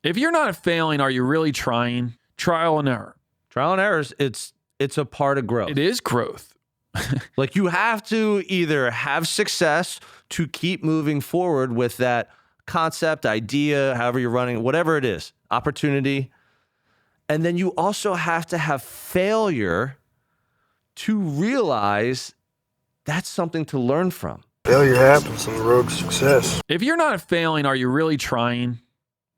If you're not failing, are you really trying? Trial and error. Trial and errors, it's a part of growth. It is growth. Like you have to either have success to keep moving forward with that concept, idea, however you're running, whatever it is, opportunity. And then you also have to have failure to realize that's something to learn from. Failure happens on the road to success. If you're not failing, are you really trying?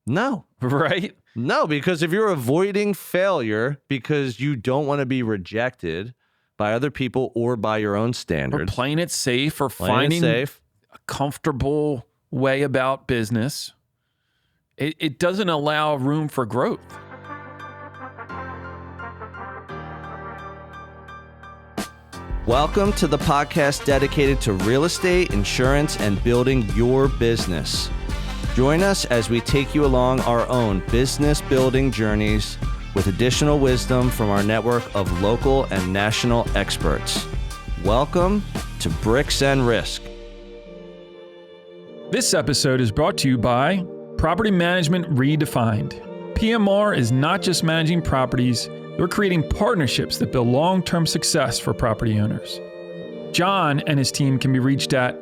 No. Right? No, because if you're avoiding failure because you don't want to be rejected by other people or by your own Or standards. playing it safe or Playing it finding safe. a comfortable way about business, it doesn't allow room for growth. Welcome to the podcast dedicated to real estate, insurance, and building your business. Join us as we take you along our own business building journeys with additional wisdom from our network of local and national experts. Welcome to Bricks and Risk. This episode is brought to you by Property Management Redefined. PMR is not just managing properties, they're creating partnerships that build long-term success for property owners. John and his team can be reached at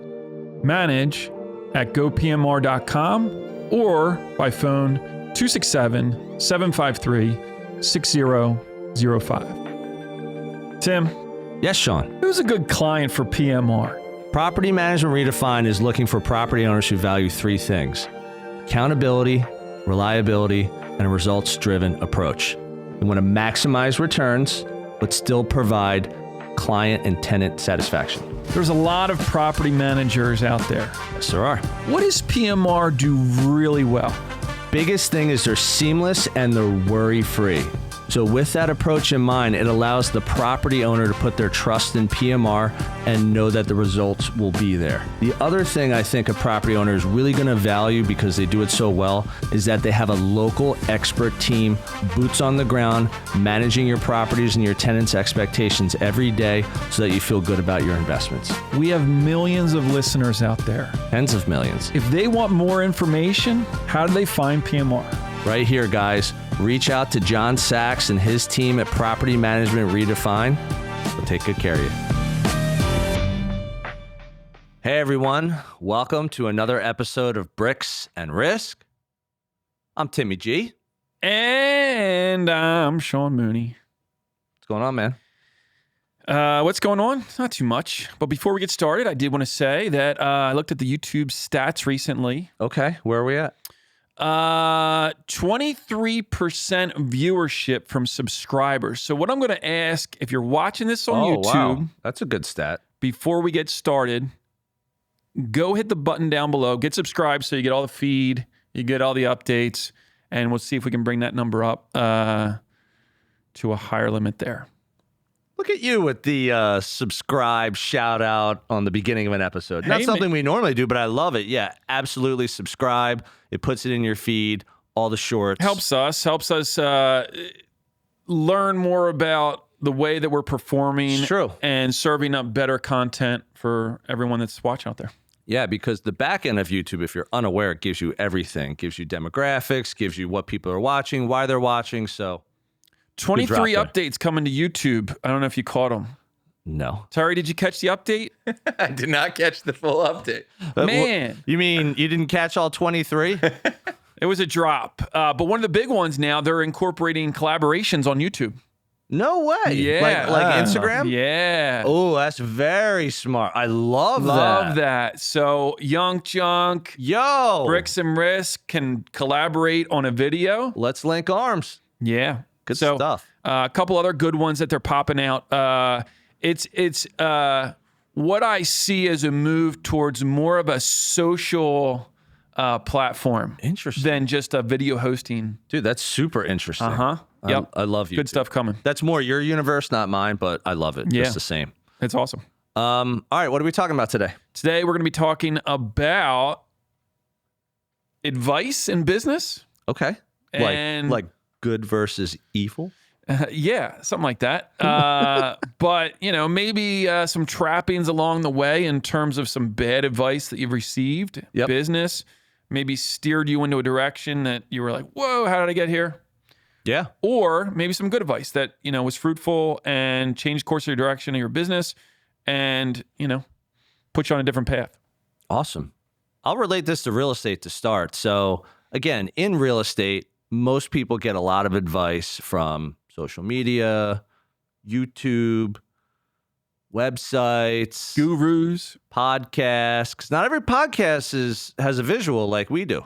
manage@gopmr.com or by phone 267-753-6005. Tim, Yes, Sean. who's a good client for PMR? Property Management Redefined is looking for property owners who value three things: accountability, reliability, and a results-driven approach. They want to maximize returns, but still provide client and tenant satisfaction. There's a lot of property managers out there. Yes, there are. What does PMR do really well? Biggest thing is they're seamless and they're worry-free. So with that approach in mind, it allows the property owner to put their trust in PMR and know that the results will be there. The other thing I think a property owner is really going to value because they do it so well is that they have a local expert team, boots on the ground, managing your properties and your tenants' expectations every day so that you feel good about your investments. We have millions of listeners out there. Tens of millions. If they want more information, how do they find PMR? Right here, guys. Reach out to John Sachs and his team at Property Management Redefined. They'll take good care of you. Hey, everyone. Welcome to another episode of Bricks and Risk. I'm Timmy G. And I'm Sean Mooney. What's going on, man? What's going on? Not too much. But before we get started, I did want to say that I looked at the YouTube stats recently. Okay, where are we at? 23% viewership from subscribers. So what I'm going to ask, if you're watching this on YouTube, wow. That's a good stat. before we get started, go hit the button down below, get subscribed so you get all the feed, you get all the updates, and we'll see if we can bring that number up to a higher limit there. Look at you with the subscribe shout out on the beginning of an episode. Hey, Not something we normally do, but I love it. Yeah, absolutely subscribe. It puts it in your feed, all the shorts. Helps us learn more about the way that we're performing. It's true. And serving up better content for everyone that's watching out there. Yeah, because the back end of YouTube, if you're unaware, it gives you everything. It gives you demographics, gives you what people are watching, why they're watching. So 23 drop updates coming to YouTube. I don't know if you caught them. no. Terry, did you catch the update? I did not catch the full update. Man. You mean you didn't catch all 23? It was a drop. But one of the big ones now, they're incorporating collaborations on YouTube. No way. Yeah. Like Instagram? Yeah. Oh, that's very smart. I love that. So Yunkjunk, Yo. Bricks and Risk can collaborate on a video. Let's link arms. Yeah. Good So, stuff. A couple other good ones that they're popping out. It's what I see as a move towards more of a social platform. Interesting. Than just a video hosting. Dude, that's super interesting. Yep. I love you. Good stuff coming. That's more your universe, not mine, but I love it. Yeah. Just the same. It's awesome. All right, what are we talking about today? Today, we're going to be talking about advice in business. Okay. And like good versus evil? yeah, something like that. But, maybe some trappings along the way in terms of some bad advice that you've received. Yep. Business. maybe steered you into a direction that you were like, whoa, how did I get here? Yeah. Or maybe some good advice that, was fruitful and changed course of your direction of your business and, put you on a different path. Awesome. I'll relate this to real estate to start. So again, in real estate, most people get a lot of advice from social media, YouTube, websites, Gurus. podcasts. 'Cause not every podcast has a visual like we do.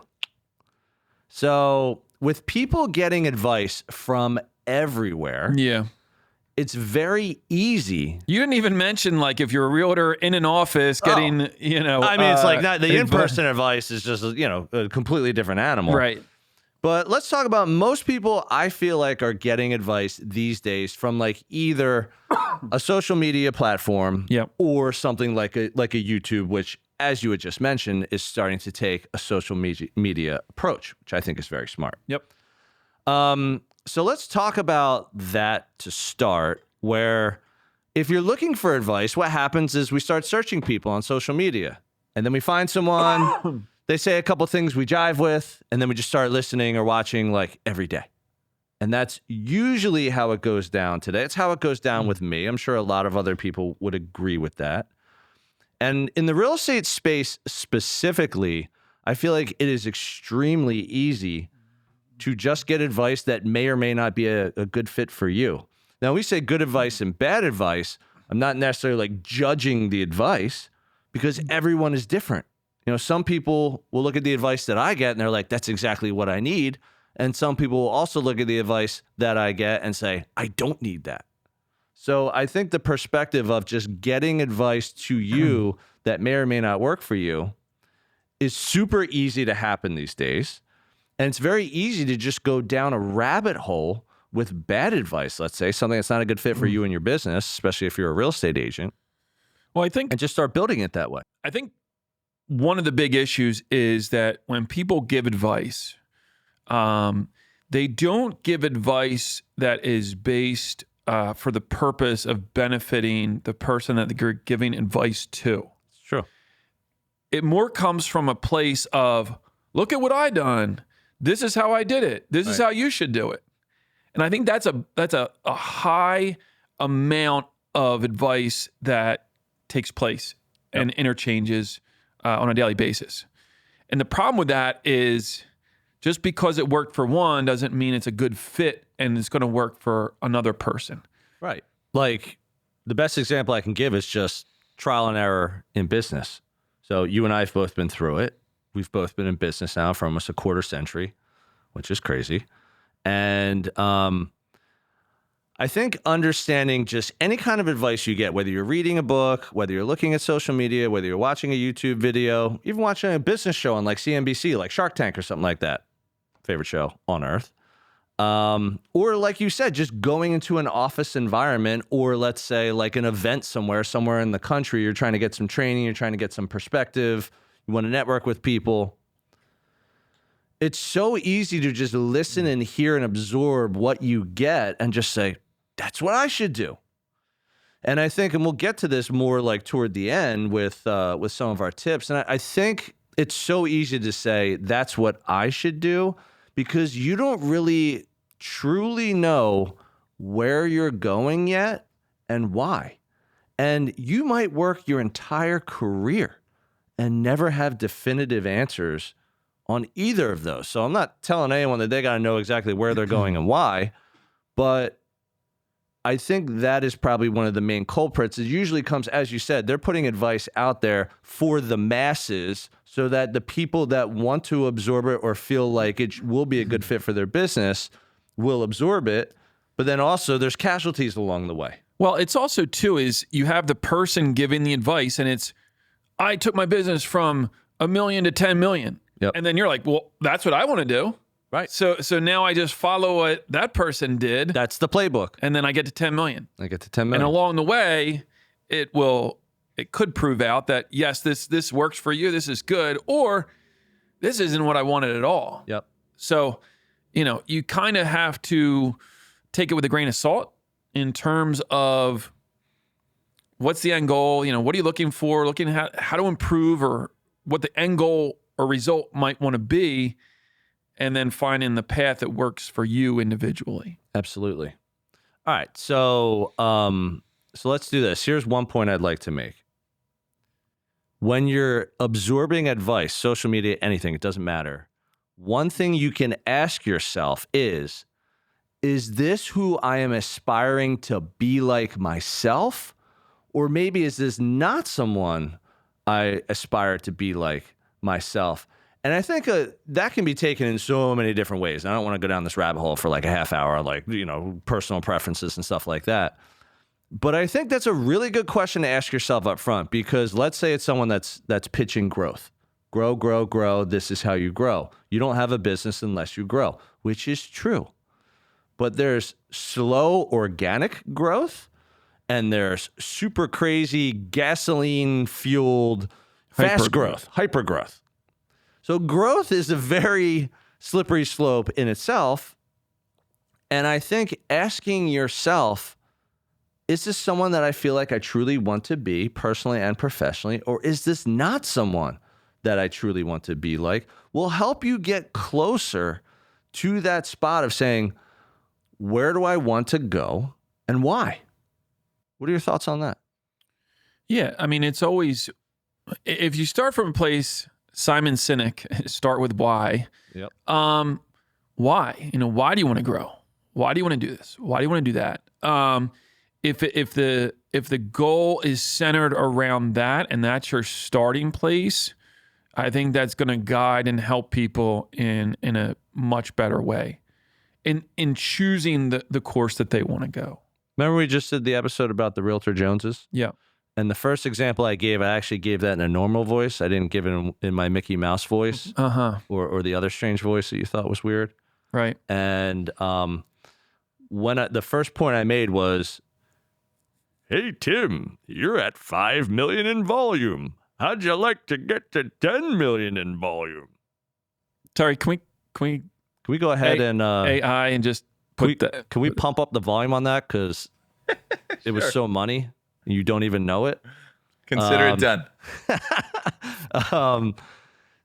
So with people getting advice from everywhere, Yeah. it's very easy. You didn't even mention, like, if you're a realtor in an office getting, I mean, it's like not, the in-person advice is just, a completely different animal. Right. But let's talk about most people I feel like are getting advice these days from like either a social media platform Yep. or something like a YouTube, which, as you had just mentioned, is starting to take a social media approach, which I think is very smart. Yep. So let's talk about that to start, where if you're looking for advice, what happens is we start searching people on social media, and then we find someone, they say a couple things we jive with, and then we just start listening or watching like every day. And that's usually how it goes down today. It's how it goes down with me. I'm sure a lot of other people would agree with that. And in the real estate space specifically, I feel like it is extremely easy to just get advice that may or may not be a good fit for you. Now, we say good advice and bad advice. I'm not necessarily like judging the advice because everyone is different. Some people will look at the advice that I get and they're like, that's exactly what I need. And some people will also look at the advice that I get and say, I don't need that. So I think the perspective of just getting advice to you that may or may not work for you is super easy to happen these days. And it's very easy to just go down a rabbit hole with bad advice, let's say, something that's not a good fit for you and your business, especially if you're a real estate agent. Well, I think and just start building it that way. I think one of the big issues is that when people give advice, they don't give advice that is based for the purpose of benefiting the person that they're giving advice to. It's true. It more comes from a place of, look at what I done. This is how I did it. This is how you should do it. And I think that's a high amount of advice that takes place and interchanges on a daily basis. And the problem with that is just because it worked for one doesn't mean it's a good fit and it's going to work for another person. Right. Like the best example I can give is just trial and error in business. So you and I have both been through it. We've both been in business now for almost a quarter century, which is crazy. And I think understanding just any kind of advice you get, whether you're reading a book, whether you're looking at social media, whether you're watching a YouTube video, even watching a business show on like CNBC, like Shark Tank or something like that, favorite show on earth. Or like you said, just going into an office environment, or let's say like an event somewhere in the country, you're trying to get some training, you're trying to get some perspective, you want to network with people. It's so easy to just listen and hear and absorb what you get and just say, that's what I should do. And I think, and we'll get to this more like toward the end with some of our tips. And I think it's so easy to say, that's what I should do, because you don't really truly know where you're going yet and why. And you might work your entire career and never have definitive answers on either of those. So I'm not telling anyone that they got to know exactly where they're going and why, but I think that is probably one of the main culprits. It usually comes, as you said, they're putting advice out there for the masses so that the people that want to absorb it or feel like it will be a good fit for their business will absorb it. But then also there's casualties along the way. Well, it's also too is you have the person giving the advice and it's, I took my business from $1 million to 10 million. Yep. And then you're like, well, that's what I want to do. Right. So now I just follow what that person did. That's the playbook. And then I get to 10 million. I get to 10 million. And along the way, it could prove out that, yes, this works for you. This is good. Or this isn't what I wanted at all. Yep. So, you kind of have to take it with a grain of salt in terms of what's the end goal? What are you looking for? Looking at how to improve or what the end goal or result might want to be, and then finding the path that works for you individually. Absolutely. All right. So let's do this. Here's one point I'd like to make. When you're absorbing advice, social media, anything, it doesn't matter. One thing you can ask yourself is this who I am aspiring to be like myself? Or maybe is this not someone I aspire to be like myself? And I think that can be taken in so many different ways. I don't want to go down this rabbit hole for like a half hour, like, personal preferences and stuff like that. But I think that's a really good question to ask yourself up front, because let's say it's someone that's pitching growth. Grow, grow, grow. This is how you grow. You don't have a business unless you grow, which is true. But there's slow organic growth, and there's super crazy gasoline fueled fast growth, hyper growth. So growth is a very slippery slope in itself. And I think asking yourself, is this someone that I feel like I truly want to be personally and professionally, or is this not someone that I truly want to be like, will help you get closer to that spot of saying, where do I want to go and why? What are your thoughts on that? Yeah, I mean, it's always, if you start from a place, Simon Sinek, start with why. Yep. Why? Why do you want to grow? Why do you want to do this? Why do you want to do that? If the goal is centered around that and that's your starting place, I think that's going to guide and help people in a much better way in choosing the course that they want to go. Remember we just did the episode about the Realtor Joneses? Yeah. And the first example I actually gave that in a normal voice. I didn't give it in my Mickey Mouse voice or the other strange voice that you thought was weird. Right. And the first point I made was, hey, Tim, you're at 5 million in volume. How'd you like to get to 10 million in volume? Sorry, can we go ahead and AI and just put can we pump up the volume on that? Because it was so money. You don't even know it. Consider it done.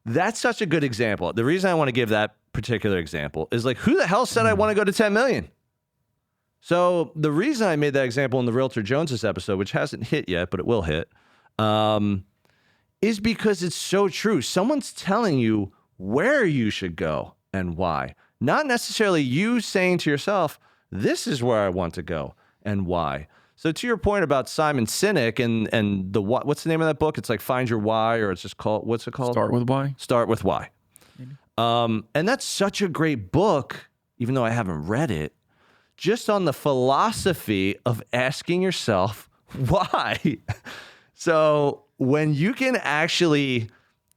That's such a good example. The reason I want to give that particular example is like, who the hell said I want to go to 10 million? So the reason I made that example in the Realtor Joneses episode, which hasn't hit yet, but it will hit, is because it's so true. Someone's telling you where you should go and why. Not necessarily you saying to yourself, this is where I want to go and why. So to your point about Simon Sinek and the what's the name of that book? It's like Find Your Why, or it's just called, what's it called? Start with Why. Start with Why. And that's such a great book, even though I haven't read it, just on the philosophy of asking yourself why. So when you can actually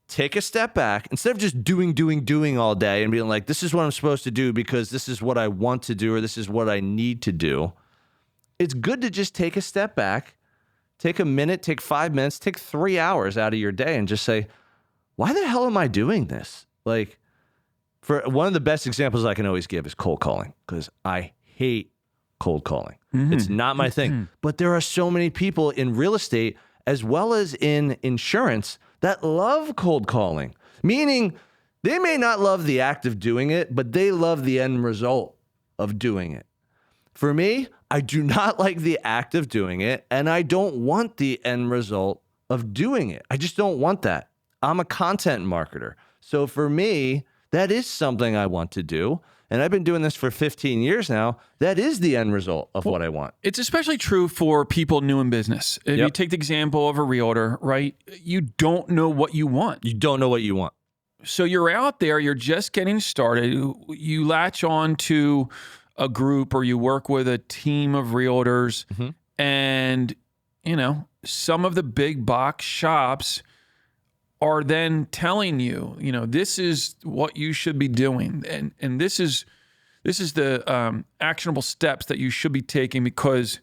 take a step back, instead of just doing all day and being like, this is what I'm supposed to do because this is what I want to do or this is what I need to do, it's good to just take a step back, take a minute, take 5 minutes, take 3 hours out of your day and just say, why the hell am I doing this? Like, for one of the best examples I can always give is cold calling, because I hate cold calling. Mm-hmm. It's not my thing. Mm-hmm. But there are so many people in real estate as well as in insurance that love cold calling, meaning they may not love the act of doing it, but they love the end result of doing it. For me, I do not like the act of doing it, and I don't want the end result of doing it. I just don't want that. I'm a content marketer. So for me, that is something I want to do. And I've been doing this for 15 years now. That is the end result of what I want. It's especially true for people new in business. If you take the example of a realtor, right? You don't know what you want. You don't know what you want. So you're out there, you're just getting started. You latch on to a group or you work with a team of realtors, mm-hmm. and, some of the big box shops are then telling you, this is what you should be doing. And this is the actionable steps that you should be taking because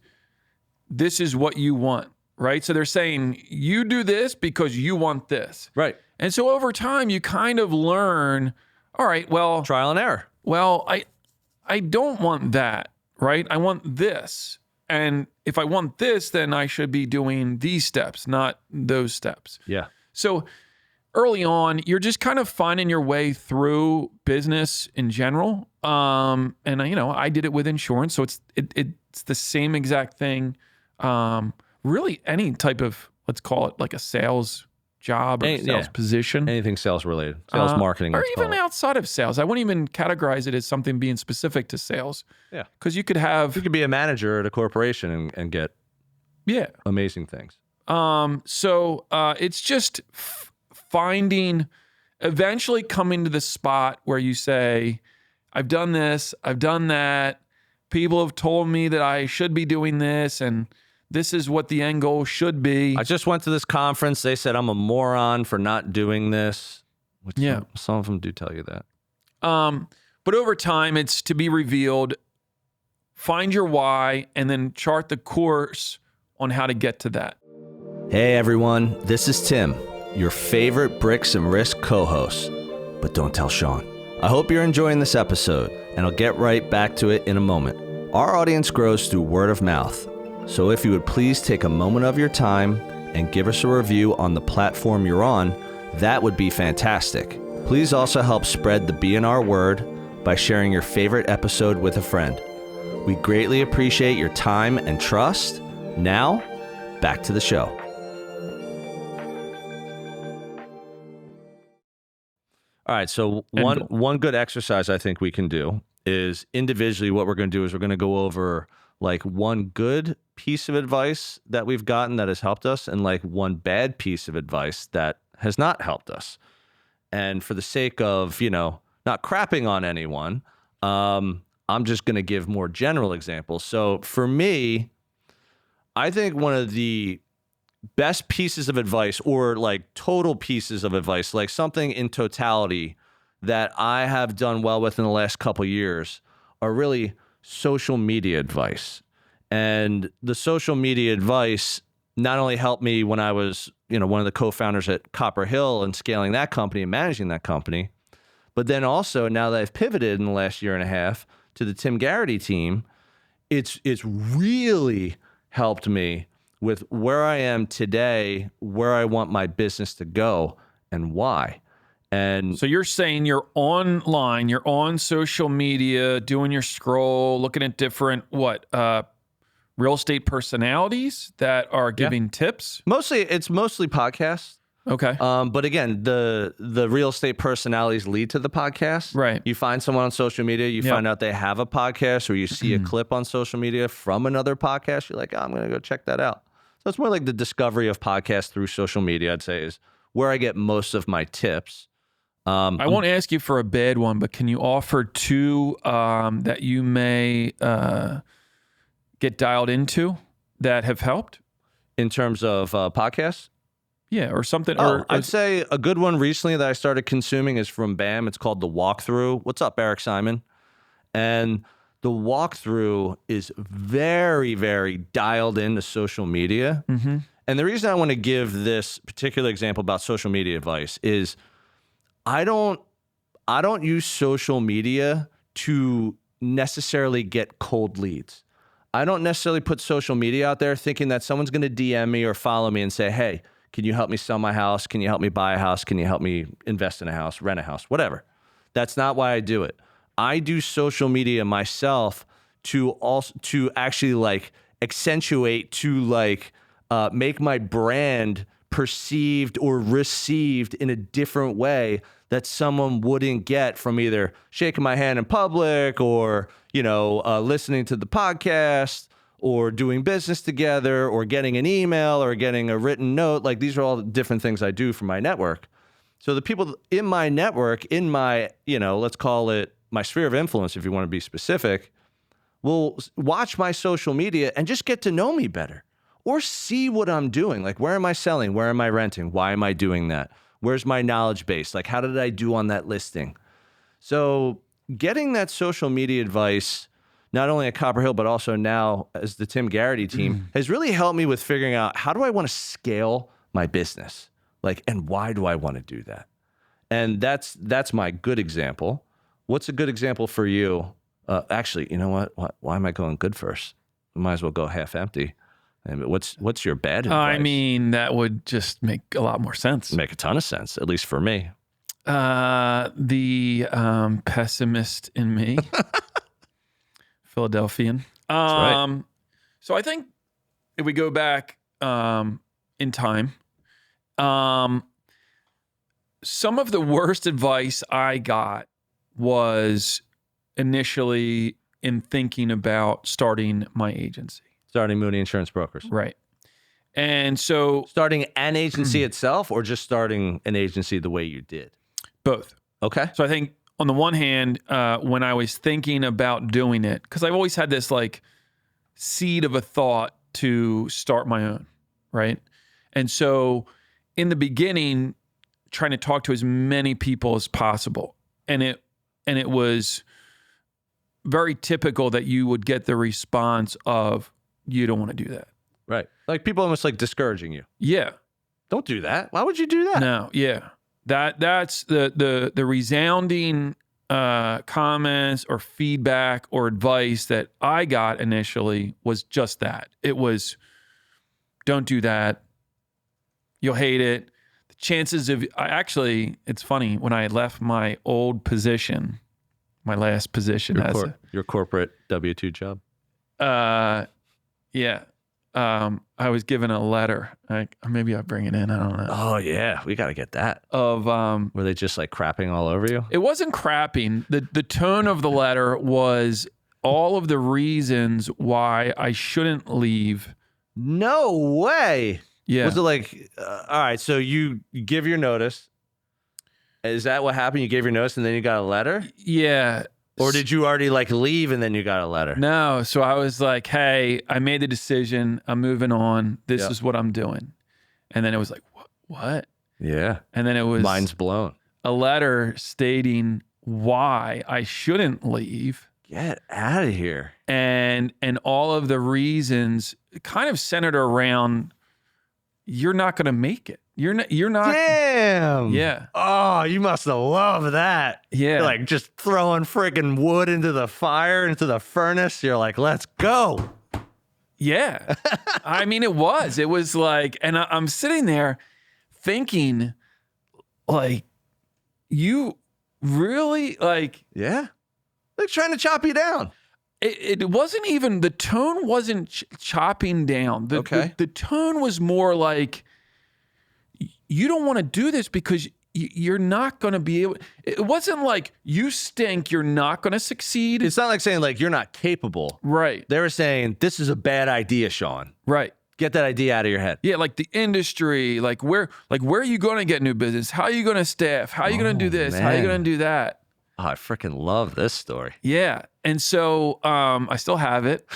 this is what you want, right? So they're saying you do this because you want this. Right. And so over time, you kind of learn, all right, well. Trial and error. Well, I don't want that, right? I want this. And if I want this, then I should be doing these steps, not those steps. Yeah. So early on, you're just kind of finding your way through business in general. And I did it with insurance, so it's the same exact thing. Really, any type of, let's call it like a sales job or sales position, anything sales related, sales marketing, or even outside of sales. I wouldn't even categorize it as something being specific to sales. Yeah, because you could be a manager at a corporation and get amazing things. So it's just finding, eventually coming to the spot where you say, I've done this, I've done that. People have told me that I should be doing this, and this is what the end goal should be. I just went to this conference. They said I'm a moron for not doing this. Which some of them do tell you that. But over time, it's to be revealed. Find your why, and then chart the course on how to get to that. Hey everyone, this is Tim, your favorite Bricks and Risk co-host. But don't tell Sean. I hope you're enjoying this episode, and I'll get right back to it in a moment. Our audience grows through word of mouth, so if you would please take a moment of your time and give us a review on the platform you're on, that would be fantastic. Please also help spread the B&R word by sharing your favorite episode with a friend. We greatly appreciate your time and trust. Now, back to the show. All right, so one good exercise I think we can do is individually what we're going to do is we're going to go over like one good piece of advice that we've gotten that has helped us and like one bad piece of advice that has not helped us. And for the sake of, not crapping on anyone, I'm just going to give more general examples. So for me, I think one of the best pieces of advice or like total pieces of advice, like something in totality that I have done well with in the last couple of years are really social media advice. And the social media advice not only helped me when I was, one of the co-founders at Copper Hill and scaling that company and managing that company, but then also now that I've pivoted in the last year and a half to the Tim Garrity team, it's really helped me with where I am today, where I want my business to go, and why. And so you're saying you're online, you're on social media, doing your scroll, looking at different real estate personalities that are giving tips? It's mostly podcasts. Okay. But again, the real estate personalities lead to the podcast. Right. You find someone on social media, you find out they have a podcast, or you see a clip on social media from another podcast. You're like, I'm going to go check that out. So it's more like the discovery of podcasts through social media, I'd say, is where I get most of my tips. I won't ask you for a bad one, but can you offer two that you may get dialed into that have helped? In terms of podcasts? Yeah, or something. I'd say a good one recently that I started consuming is from BAM. It's called The Walkthrough. What's up, Eric Simon? And The Walkthrough is very, very dialed into social media. Mm-hmm. And the reason I want to give this particular example about social media advice is I don't use social media to necessarily get cold leads. I don't necessarily put social media out there thinking that someone's going to DM me or follow me and say, hey, can you help me sell my house? Can you help me buy a house? Can you help me invest in a house, rent a house, whatever? That's not why I do it. I do social media myself to actually like accentuate, to like make my brand perceived or received in a different way that someone wouldn't get from either shaking my hand in public or, listening to the podcast or doing business together or getting an email or getting a written note. Like these are all different things I do for my network. So the people in my network, in my, let's call it my sphere of influence, if you want to be specific, will watch my social media and just get to know me better or see what I'm doing. Like, where am I selling? Where am I renting? Why am I doing that? Where's my knowledge base? Like, how did I do on that listing? So getting that social media advice, not only at Copper Hill, but also now as the Tim Garrity team, has really helped me with figuring out how do I want to scale my business? Like, and why do I want to do that? And that's my good example. What's a good example for you? Actually, you know what? Why am I going good first? We might as well go half empty. And what's your bad advice? I mean, that would just make a lot more sense. Make a ton of sense, at least for me. The pessimist in me, Philadelphian. That's right. So I think if we go back in time, some of the worst advice I got was initially in thinking about starting my agency. Starting Mooney Insurance Brokers. Right. And so... Starting an agency itself or just starting an agency the way you did? Both. Okay. So I think on the one hand, when I was thinking about doing it, because I've always had this like seed of a thought to start my own, right? And so in the beginning, trying to talk to as many people as possible. And it was very typical that you would get the response of, you don't want to do that. Right. Like people almost like discouraging you. Yeah. Don't do that. Why would you do that? No, yeah. That's the resounding comments or feedback or advice that I got initially was just that. It was, don't do that. You'll hate it. The chances of, it's funny, when I left my old position, my last position your corporate W-2 job. Yeah. I was given a letter. Maybe I'll bring it in. I don't know. Oh yeah, we got to get that. Were they just like crapping all over you? It wasn't crapping. The tone of the letter was all of the reasons why I shouldn't leave. No way. Yeah. Was it like, all right, so you give your notice. Is that what happened? You gave your notice and then you got a letter? Yeah. Or did you already like leave and then you got a letter? No. So I was like, hey, I made the decision. I'm moving on. This is what I'm doing. And then it was like, what? Yeah. And then it was mind's blown. A letter stating why I shouldn't leave. Get out of here. And all of the reasons kind of centered around, you're not going to make it. You're not. Damn. Yeah. Oh, you must have loved that. Yeah. Like just throwing friggin' wood into the fire, into the furnace. You're like, let's go. Yeah. I mean, it was like, and I'm sitting there thinking like, you really like. Yeah. Like trying to chop you down. It wasn't even, the tone wasn't chopping down. The tone was more like, you don't want to do this because you're not going to be able. It wasn't like, you stink, you're not going to succeed. It's not like saying like you're not capable. Right. They were saying this is a bad idea, Sean. Right. Get that idea out of your head. Yeah, like the industry, like where are you going to get new business? How are you going to staff? How are you going to do this? Man. How are you going to do that? Oh, I freaking love this story. Yeah. And so I still have it.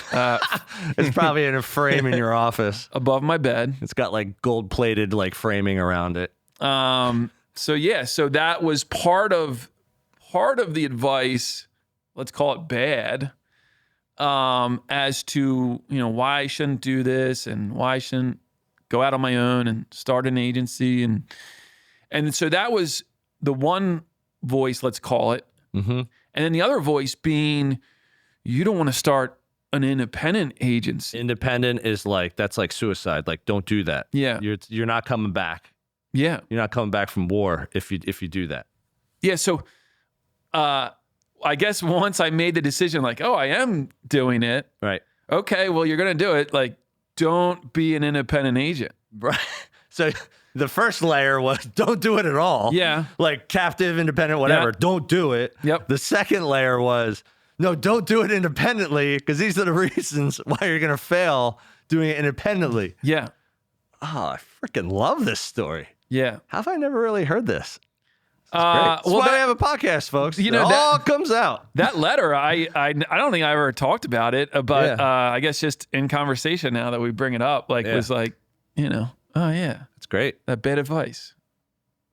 It's probably in a frame in your office. Above my bed. It's got like gold-plated like framing around it. So that was part of the advice, let's call it bad, as to, why I shouldn't do this and why I shouldn't go out on my own and start an agency. And so that was the one voice, let's call it. Mm-hmm. And then the other voice being, you don't want to start an independent agency. Independent is like, that's like suicide. Like, don't do that. Yeah. You're not coming back. Yeah. You're not coming back from war if you do that. Yeah. So I guess once I made the decision, like, oh, I am doing it. Right. Okay, well, you're going to do it. Like, don't be an independent agent. Right. So the first layer was don't do it at all. Yeah. Like captive, independent, whatever. Yeah. Don't do it. Yep. The second layer was, no, don't do it independently because these are the reasons why you're going to fail doing it independently. Yeah. Oh, I freaking love this story. Yeah. How have I never really heard this? That's why I have a podcast, folks. It all comes out. That letter, I don't think I ever talked about it, but I guess just in conversation now that we bring it up, like was like, oh yeah, it's great. That bad advice.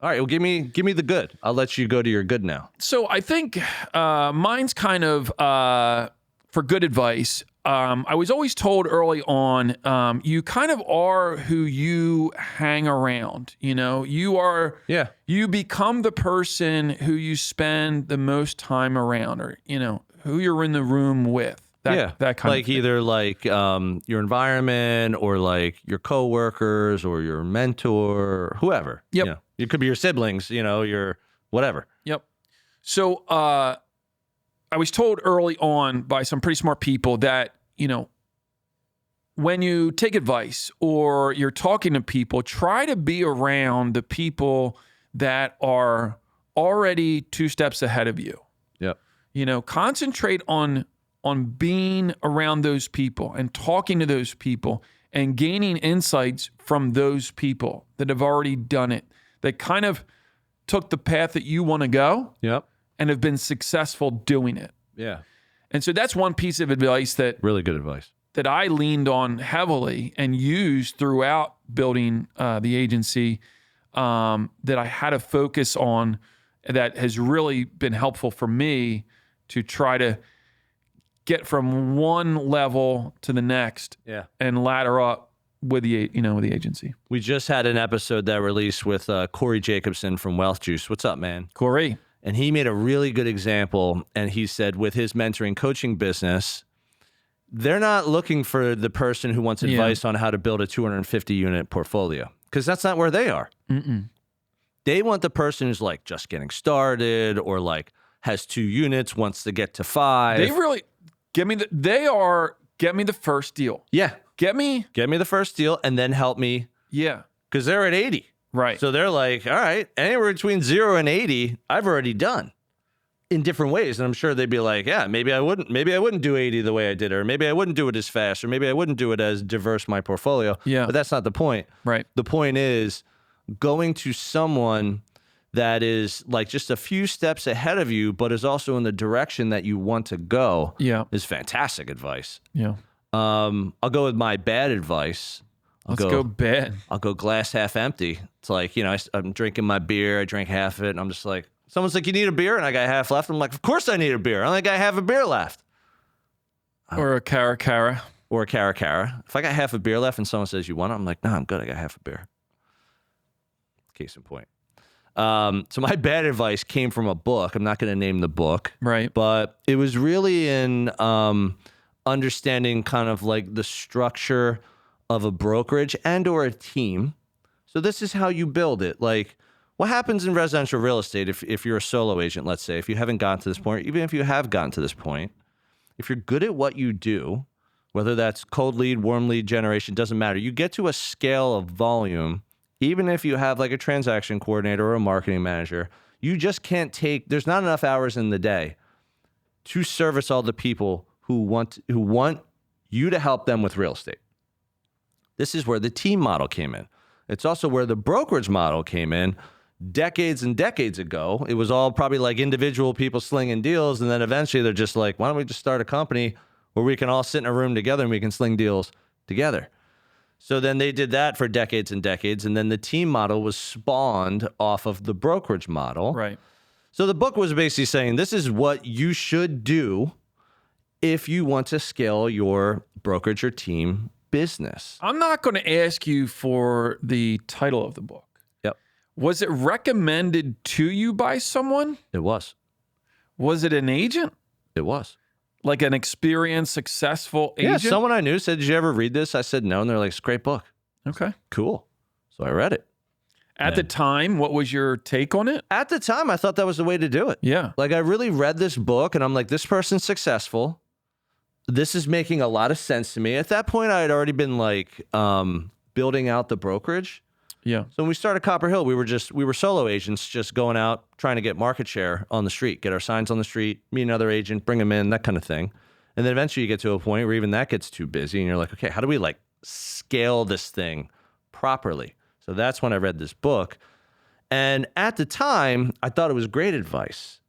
All right, well, give me the good. I'll let you go to your good now. So I think mine's kind of for good advice. I was always told early on, you kind of are who you hang around. You become the person who you spend the most time around, or who you're in the room with. That kind like of thing. either like your environment or like your coworkers or your mentor or whoever. Yep. You know, it could be your siblings, your whatever. Yep. So I was told early on by some pretty smart people that, when you take advice or you're talking to people, try to be around the people that are already 2 steps ahead of you. Yep. Concentrate on being around those people and talking to those people and gaining insights from those people that have already done it, that kind of took the path that you want to go Yep. and have been successful doing it. Yeah. And so that's one piece of advice that Really good advice. that I leaned on heavily and used throughout building the agency, that I had to focus on, that has really been helpful for me to try to get from one level to the next and ladder up with the agency. We just had an episode that released with Corey Jacobson from Wealth Juice. What's up, man? Corey. And he made a really good example. And he said with his mentoring coaching business, they're not looking for the person who wants advice on how to build a 250 unit portfolio, because that's not where they are. They want the person who's like just getting started or like has 2 units, wants to get to 5. They really get me the first deal. Yeah. Get me the first deal and then help me. Yeah. Because they're at 80. Right. So they're like, all right, anywhere between 0 and 80, I've already done in different ways. And I'm sure they'd be like, yeah, maybe I wouldn't do 80 the way I did it, or maybe I wouldn't do it as fast, or maybe I wouldn't do it as diverse my portfolio. Yeah. But that's not the point. Right. The point is going to someone that is like just a few steps ahead of you, but is also in the direction that you want to go. Yeah. Is fantastic advice. Yeah. I'll go with my bad advice. Let's go bad. I'll go glass half empty. It's like, I'm drinking my beer. I drank half of it. And I'm just like, someone's like, you need a beer? And I got half left. I'm like, of course I need a beer. I only got half a beer left. Or a cara. Or a cara. If I got half a beer left and someone says, you want it? I'm like, no, I'm good. I got half a beer. Case in point. So my bad advice came from a book. I'm not going to name the book. Right. But it was really in understanding kind of like the structure of a brokerage and or a team. So this is how you build it. Like, what happens in residential real estate if you're a solo agent, let's say, if you haven't gotten to this point, even if you have gotten to this point, if you're good at what you do, whether that's cold lead, warm lead generation, doesn't matter. You get to a scale of volume, even if you have like a transaction coordinator or a marketing manager, you just can't there's not enough hours in the day to service all the people who want you to help them with real estate. This is where the team model came in. It's also where the brokerage model came in decades and decades ago. It was all probably like individual people slinging deals. And then eventually they're just like, why don't we just start a company where we can all sit in a room together and we can sling deals together. So then they did that for decades and decades. And then the team model was spawned off of the brokerage model. Right. So the book was basically saying, this is what you should do if you want to scale your brokerage or team business. I'm not going to ask you for the title of the book. Yep. Was it recommended to you by someone? It was. Was it an agent? It was. Like an experienced, successful agent? Yeah, someone I knew said, did you ever read this? I said no, and they're like, it's a great book. Okay. Cool. So I read it. At the time, what was your take on it? At the time, I thought that was the way to do it. Yeah. Like, I really read this book, and I'm like, this person's successful. This is making a lot of sense to me. At that point, I had already been like building out the brokerage. Yeah. So when we started Copper Hill, we were solo agents just going out trying to get market share on the street, get our signs on the street, meet another agent, bring them in, that kind of thing. And then eventually you get to a point where even that gets too busy and you're like, okay, how do we like scale this thing properly? So that's when I read this book. And at the time, I thought it was great advice.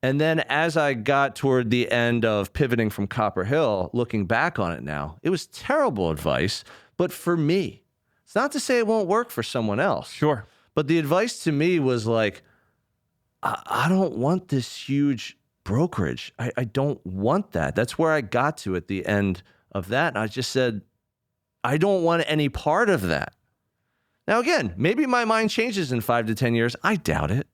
And then as I got toward the end of pivoting from Copper Hill, looking back on it now, it was terrible advice, but for me. It's not to say it won't work for someone else. Sure. But the advice to me was like, I don't want this huge brokerage. I don't want that. That's where I got to at the end of that. And I just said, I don't want any part of that. Now, again, maybe my mind changes in 5 to 10 years. I doubt it.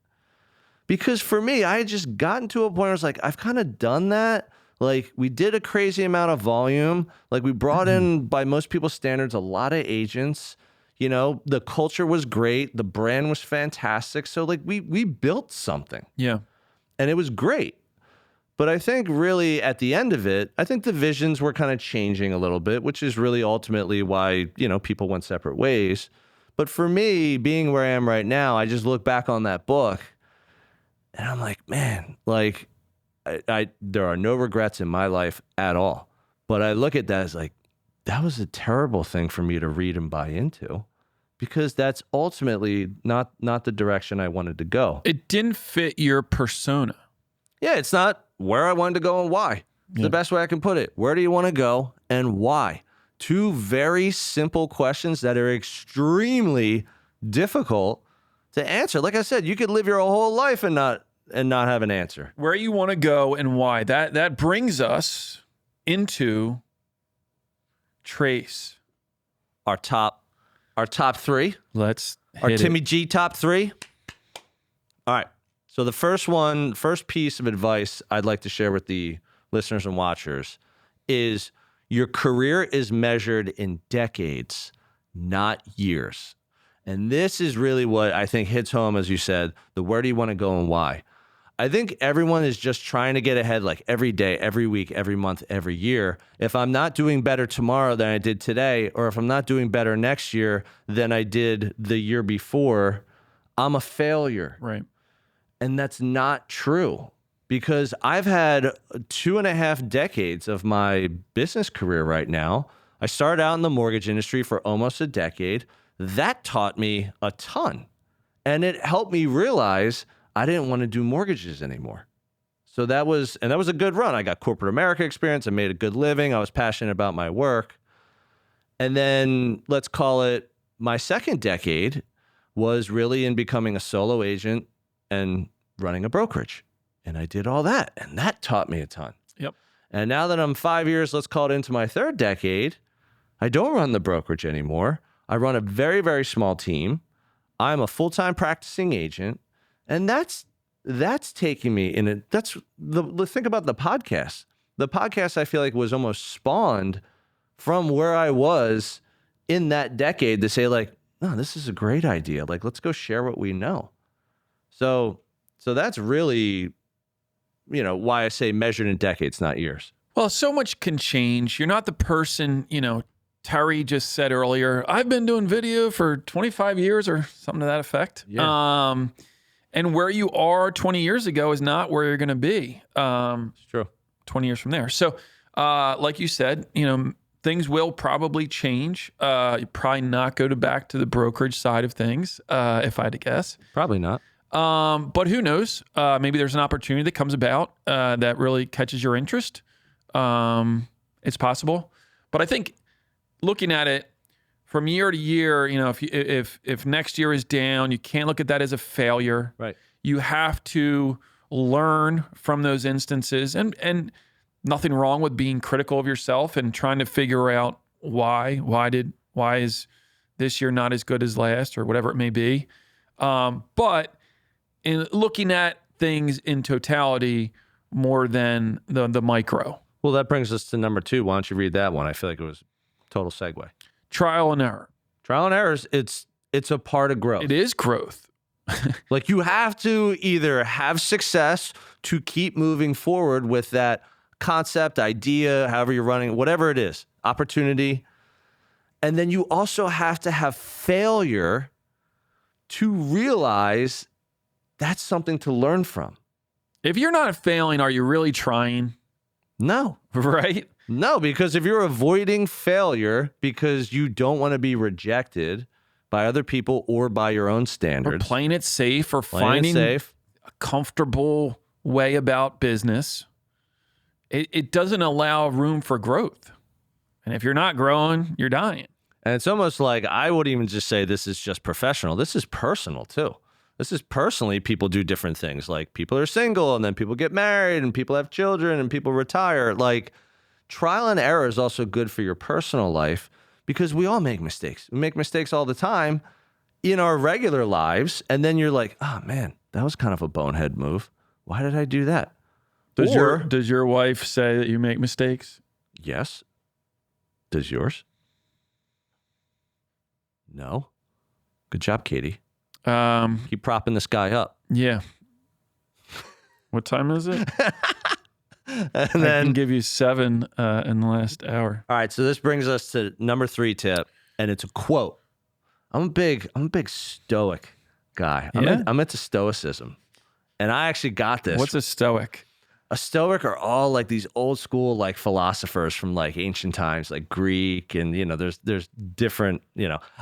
Because for me, I had just gotten to a point where I was like, I've kind of done that. Like, we did a crazy amount of volume. Like, we brought in, by most people's standards, a lot of agents. You know, the culture was great. The brand was fantastic. So, like, we built something. Yeah. And it was great. But I think really at the end of it, I think the visions were kind of changing a little bit, which is really ultimately why, you know, people went separate ways. But for me, being where I am right now, I just look back on that book and I'm like, man, like, there are no regrets in my life at all. But I look at that as like, that was a terrible thing for me to read and buy into, because that's ultimately not the direction I wanted to go. It didn't fit your persona. Yeah, it's not where I wanted to go and why. It's the best way I can put it. Where do you want to go and why? Two very simple questions that are extremely difficult to answer. Like I said, you could live your whole life and not have an answer. Where you want to go and why. That brings us into Trace. Our top three. Let's Our hit Timmy it. G top three. All right. So the first piece of advice I'd like to share with the listeners and watchers is your career is measured in decades, not years. And this is really what I think hits home, as you said, the where do you want to go and why. I think everyone is just trying to get ahead, like every day, every week, every month, every year. If I'm not doing better tomorrow than I did today, or if I'm not doing better next year than I did the year before, I'm a failure. Right. And that's not true, because I've had 2.5 decades of my business career right now. I started out in the mortgage industry for almost a decade. That taught me a ton. And it helped me realize I didn't want to do mortgages anymore. So that was a good run. I got corporate America experience. I made a good living. I was passionate about my work. And then let's call it my second decade was really in becoming a solo agent and running a brokerage. And I did all that. And that taught me a ton. Yep. And now that I'm 5 years, let's call it into my third decade, I don't run the brokerage anymore. I run a very, very small team. I'm a full-time practicing agent. And that's taking me in it. Think about the podcast. The podcast, I feel like, was almost spawned from where I was in that decade to say, like, no, this is a great idea. Like, let's go share what we know. So that's really, you know, why I say measured in decades, not years. Well, so much can change. You're not the person, you know, Terry just said earlier, I've been doing video for 25 years or something to that effect. Yeah. And where you are 20 years ago is not where you're going to be. It's true. 20 years from there. So, like you said, you know, things will probably change. You probably not go back to the brokerage side of things, if I had to guess. Probably not. But who knows? Maybe there's an opportunity that comes about that really catches your interest. It's possible. But I think looking at it from year to year, you know, if next year is down, you can't look at that as a failure. Right. You have to learn from those instances, and nothing wrong with being critical of yourself and trying to figure out why is this year not as good as last or whatever it may be. But in looking at things in totality more than the micro. Well, that brings us to number 2. Why don't you read that one? I feel like it was a total segue. Trial and error. Trial and errors, it's a part of growth. It is growth. Like, you have to either have success to keep moving forward with that concept, idea, however you're running, whatever it is, opportunity. And then you also have to have failure to realize that's something to learn from. If you're not failing, are you really trying? No. Right? No, because if you're avoiding failure because you don't want to be rejected by other people or by your own Or standards, playing it safe or playing it finding safe, a comfortable way about business, it doesn't allow room for growth. And if you're not growing, you're dying. and it's almost like I wouldn't even just say this is just professional. This is personal too. This is personally, people do different things. Like, people are single and then people get married and people have children and people retire. Like, trial and error is also good for your personal life because we all make mistakes. We make mistakes all the time in our regular lives. And then you're like, oh man, that was kind of a bonehead move. Why did I do that? Does your wife say that you make mistakes? Yes. Does yours? No. Good job, Katie. Keep propping this guy up. Yeah. What time is it? And I can give you 7 in the last hour. All right, so this brings us to number 3 tip, and it's a quote. I'm a big Stoic guy. I'm into Stoicism, and I actually got this. What's a Stoic? A Stoic are all like these old school like philosophers from like ancient times, like Greek, and there's different.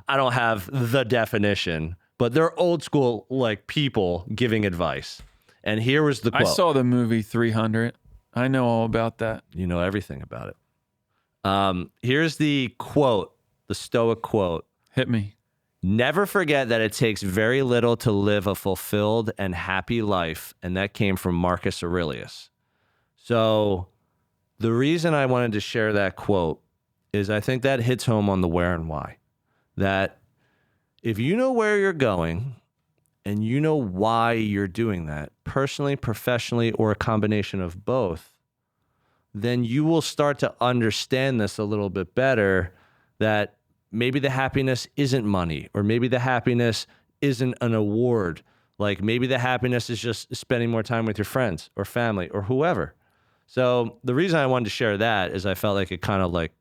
I don't have the definition, but they're old school like people giving advice. And here was the quote. I saw the movie 300. I know all about that. You know everything about it. Here's the quote, the Stoic quote. Hit me. Never forget that it takes very little to live a fulfilled and happy life. And that came from Marcus Aurelius. So the reason I wanted to share that quote is I think that hits home on the where and why. That if you know where you're going and you know why you're doing that, personally, professionally, or a combination of both, then you will start to understand this a little bit better, that maybe the happiness isn't money, or maybe the happiness isn't an award. Like maybe the happiness is just spending more time with your friends or family or whoever. So the reason I wanted to share that is I felt like it kind of like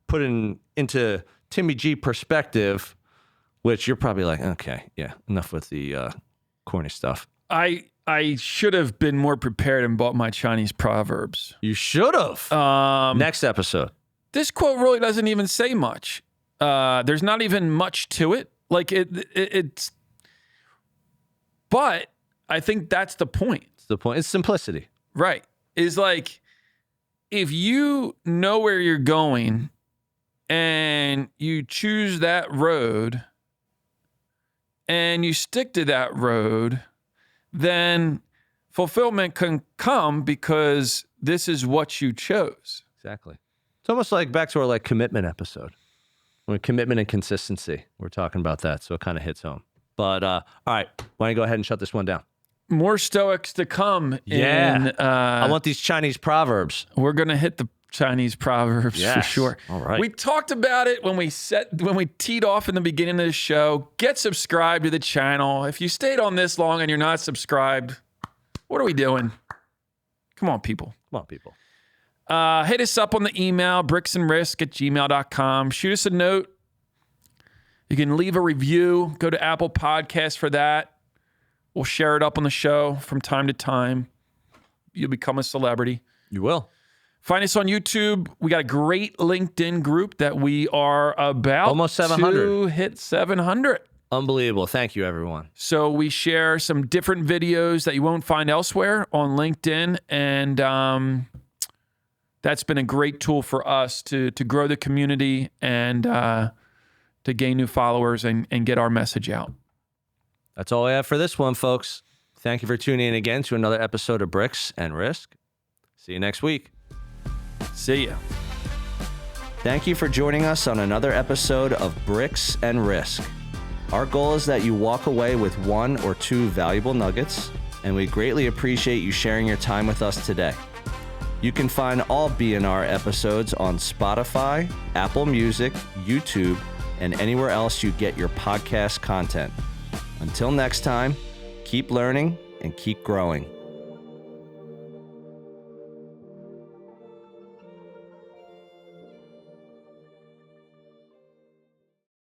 put into Timmy G perspective, which you're probably like, okay, yeah, enough with the corny stuff. I should have been more prepared and bought my Chinese Proverbs. You should have. Next episode. This quote really doesn't even say much. There's not even much to it. Like it's, but I think that's the point. It's the point. It's simplicity. Right. Is like, if you know where you're going and you choose that road and you stick to that road, then fulfillment can come because this is what you chose. Exactly. It's almost like back to our like commitment episode. When commitment and consistency, we're talking about that, so it kind of hits home. But all right, why don't you go ahead and shut this one down? More Stoics to come. Yeah. I want these Chinese Proverbs. We're going to hit the Chinese Proverbs for sure. All right. We talked about it when we teed off in the beginning of the show. Get subscribed to the channel. If you stayed on this long and you're not subscribed, what are we doing? Come on, people. Come on, people. Hit us up on the email, bricksandrisk@gmail.com. Shoot us a note. You can leave a review. Go to Apple Podcasts for that. We'll share it up on the show from time to time. You'll become a celebrity. You will. Find us on YouTube. We got a great LinkedIn group that we are about almost 700 to hit 700. Unbelievable. Thank you, everyone. So we share some different videos that you won't find elsewhere on LinkedIn. And that's been a great tool for us to grow the community and to gain new followers and get our message out. That's all I have for this one, folks. Thank you for tuning in again to another episode of Bricks and Risk. See you next week. See ya. Thank you for joining us on another episode of Bricks and Risk. Our goal is that you walk away with 1 or 2 valuable nuggets, and we greatly appreciate you sharing your time with us today. You can find all BNR episodes on Spotify, Apple Music, YouTube, and anywhere else you get your podcast content. Until next time, keep learning and keep growing.